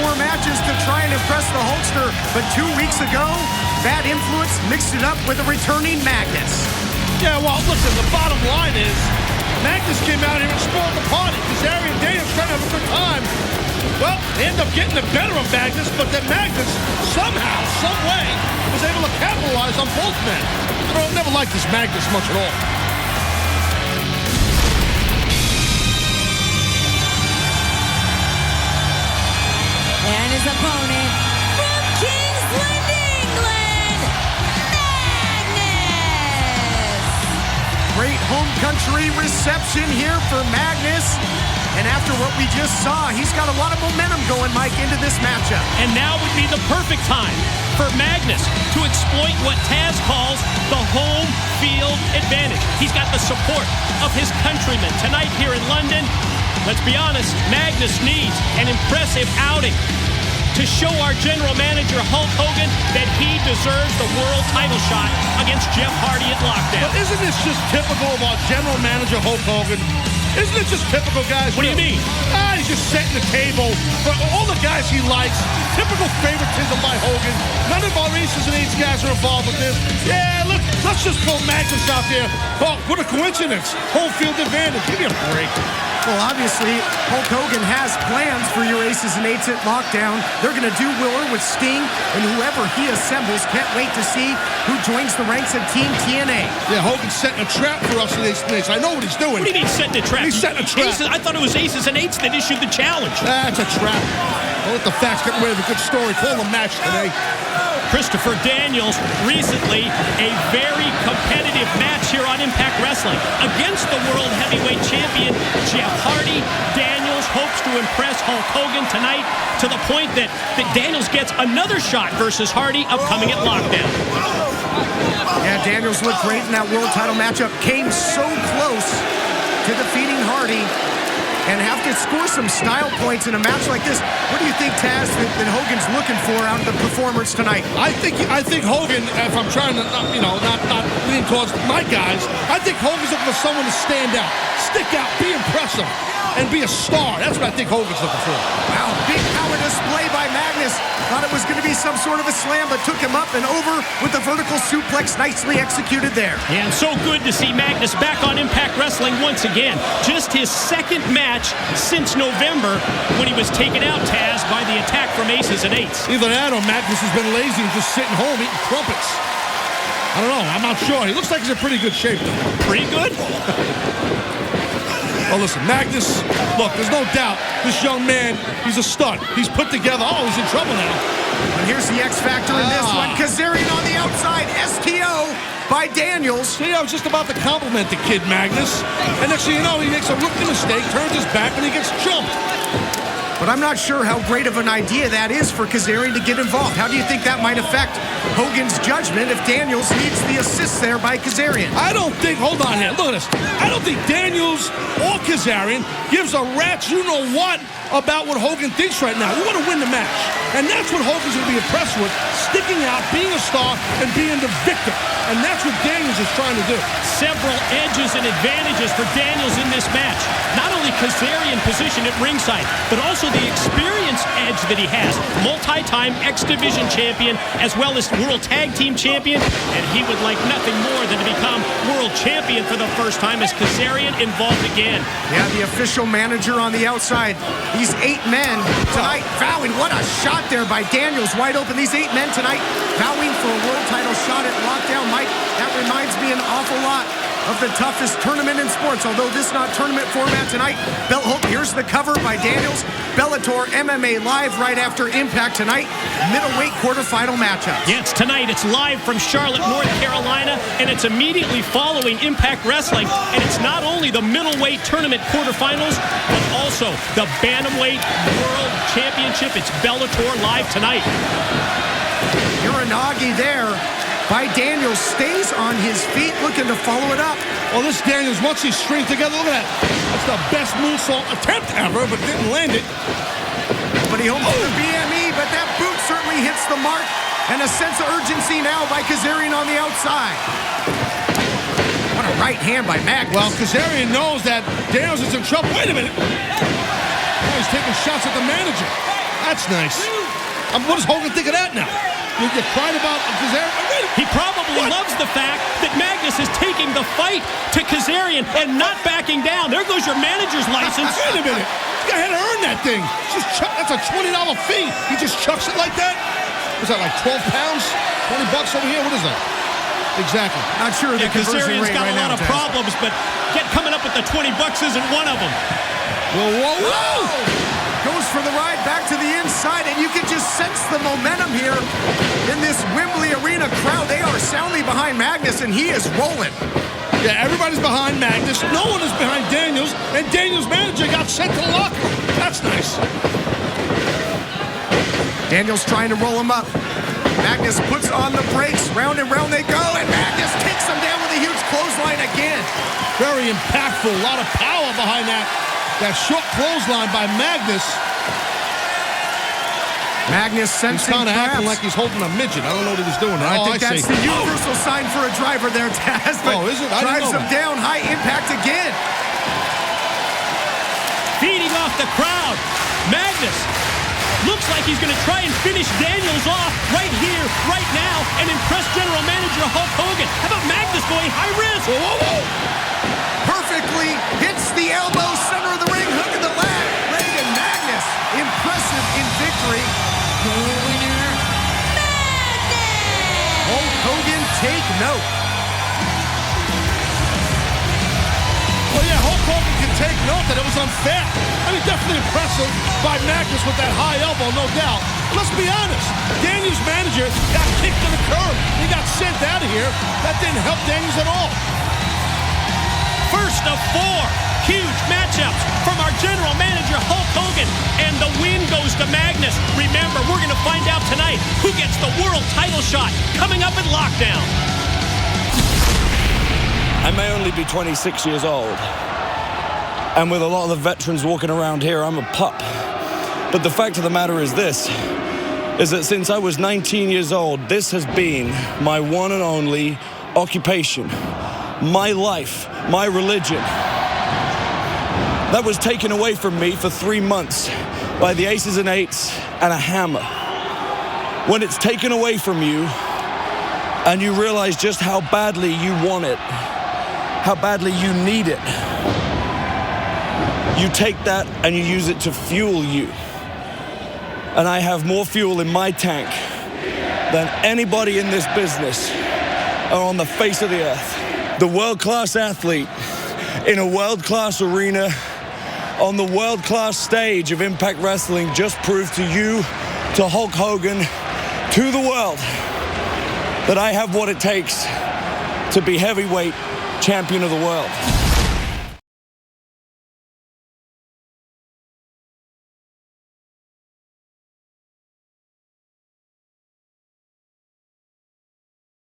4 matches to try and impress the Hulkster, but 2 weeks ago, bad influence mixed it up with a returning Magnus. Yeah, well, listen, the bottom line is, Magnus came out here and spoiled the party. Kazarian and Daniels trying to have a good time. Well, they end up getting the better of Magnus, but then Magnus, somehow, some way, was able to capitalize on both men. I never liked this Magnus much at all. And his opponent, from Kingsland, England, Magnus! Great home country reception here for Magnus. And after what we just saw, he's got a lot of momentum going, Mike, into this matchup. And now would be the perfect time for Magnus to exploit what Taz calls the home field advantage. He's got the support of his countrymen tonight here in London. Let's be honest, Magnus needs an impressive outing to show our general manager, Hulk Hogan, that he deserves the world title shot against Jeff Hardy at Lockdown. But isn't this just typical of our general manager, Hulk Hogan? Isn't it just typical, guys? What do you mean? He's just setting the table for all the guys he likes. Typical favoritism by Hogan. None of our aces and eights guys are involved with this. Yeah, let's just pull Magnus out there. Oh, what a coincidence. Home field advantage. Give me a break. Well, obviously, Hulk Hogan has plans for your aces and eights at Lockdown. They're going to do Willer with Sting, and whoever he assembles. Can't wait to see who joins the ranks of Team TNA. Yeah, Hogan's setting a trap for us in aces and eights. I know what he's doing. What do you mean setting a trap? He's setting a trap. Aces, I thought it was aces and eights that issued the challenge. That's a trap. Don't let the facts get away with a good story. Call the match today. Christopher Daniels, recently a very competitive match here on Impact Wrestling against the World Heavyweight Champion Jeff Hardy. Daniels hopes to impress Hulk Hogan tonight to the point that Daniels gets another shot versus Hardy upcoming at Lockdown. Yeah, Daniels looked great in that world title matchup. Came so close to defeating Hardy. And have to score some style points in a match like this. What do you think, Taz, that Hogan's looking for out of the performers tonight? I think Hogan, if I'm trying to, not lean towards my guys, I think Hogan's looking for someone to stand out, stick out, be impressive, and be a star. That's what I think Hogan's looking for. Wow, big power display by Magnus. Thought it was going to be some sort of a slam, but took him up and over with the vertical suplex, nicely executed there. And so good to see Magnus back on Impact Wrestling once again. Just his second match since November when he was taken out, Taz, by the attack from aces and eights. Either that or Magnus has been lazy and just sitting home eating crumpets. I don't know. I'm not sure. He looks like he's in pretty good shape, though. Pretty good? Oh, listen, Magnus, look, there's no doubt this young man, he's a stud. He's put together. Oh, he's in trouble now. And here's the X factor in this one. Kazarian on the outside. STO by Daniels. See, I was just about to compliment the kid, Magnus. And next thing you know, he makes a rookie mistake, turns his back, and he gets jumped. But I'm not sure how great of an idea that is for Kazarian to get involved. How do you think that might affect Hogan's judgment if Daniels needs the assist there by Kazarian? I don't think, hold on here, look at this. I don't think Daniels or Kazarian gives a rat's you-know-what about what Hogan thinks right now. We want to win the match. And that's what Hogan's going to be impressed with, sticking out, being a star, and being the victor. And that's what Daniels is trying to do. Several edges and advantages for Daniels in this match. Not only Kazarian position at ringside, but also the experience edge that he has. Multi-time X Division champion, as well as World Tag Team champion. And he would like nothing more than to become World Champion for the first time as Kazarian involved again. Yeah, the official manager on the outside. These 8 men tonight vowing. What a shot there by Daniels, wide open. These 8 men tonight vowing for a world title shot at Lockdown. Mike, that reminds me an awful lot of the toughest tournament in sports. Although this is not tournament format tonight. Here's the cover by Daniels. Bellator MMA live right after Impact tonight. Middleweight quarterfinal matchup. Yes, tonight it's live from Charlotte, North Carolina, and it's immediately following Impact Wrestling. And it's not only the middleweight tournament quarterfinals, but also the Bantamweight World Championship. It's Bellator live tonight. Uranagi there by Daniels, stays on his feet, looking to follow it up. Well, this Daniels, once he's stringed together, look at that. That's the best moonsault attempt ever, but didn't land it. But he hopes for the BME, but that boot certainly hits the mark. And a sense of urgency now by Kazarian on the outside. What a right hand by Magnus. Well, Kazarian knows that Daniels is in trouble. Wait a minute. Oh, he's taking shots at the manager. That's nice. What does Hogan think of that now? You're crying about Kazarian? He probably loves the fact that Magnus is taking the fight to Kazarian and not backing down. There goes your manager's license. Wait a minute. This guy had to earn that thing. That's a $20 fee. He just chucks it like that? Was that like 12 pounds? 20 bucks over here? What is that? Exactly. Not sure the conversion Kazarian's rate got right a lot now, of Taz. problems, but coming up with the 20 bucks isn't one of them. Whoa. Goes for the ride back to the inside, and you can just sense the momentum here in this Wembley Arena crowd. They are soundly behind Magnus, and he is rolling. Yeah, everybody's behind Magnus. No one is behind Daniels, and Daniels' manager got sent to the locker room. That's nice. Daniels trying to roll him up. Magnus puts on the brakes. Round and round they go, and Magnus takes him down with a huge clothesline again. Very impactful. A lot of power behind that short clothesline by Magnus. Magnus sensing He's kind of acting perhaps. like he's holding a midget. I don't know what he was doing. I think that's the universal sign for a driver there, Taz. But is it? I didn't drives know him that. down. High impact again. Feeding off the crowd. Magnus looks like he's going to try and finish Daniels off right here, right now, and impress General Manager Hulk Hogan. How about Magnus going high risk? Perfectly hits the elbow, center of the ring, hook of the leg. Reagan Magnus, impressive in victory. The winner, Magnus! Hulk Hogan, take note. Well, yeah, Hulk Hogan can take note that it was unfair. I mean, definitely impressive by Magnus with that high elbow, no doubt. But let's be honest. Daniels' manager got kicked to the curb. He got sent out of here. That didn't help Daniels at all. First of 4 huge matchups from our general manager, Hulk Hogan. And the win goes to Magnus. Remember, we're going to find out tonight who gets the world title shot coming up at Lockdown. I may only be 26 years old. And with a lot of the veterans walking around here, I'm a pup. But the fact of the matter is this, is that since I was 19 years old, this has been my one and only occupation, my life, my religion. That was taken away from me for 3 months by the aces and eights and a hammer. When it's taken away from you and you realize just how badly you want it, how badly you need it, you take that and you use it to fuel you. And I have more fuel in my tank than anybody in this business or on the face of the earth. The world-class athlete in a world-class arena on the world-class stage of Impact Wrestling just proved to you, to Hulk Hogan, to the world, that I have what it takes to be heavyweight champion of the world.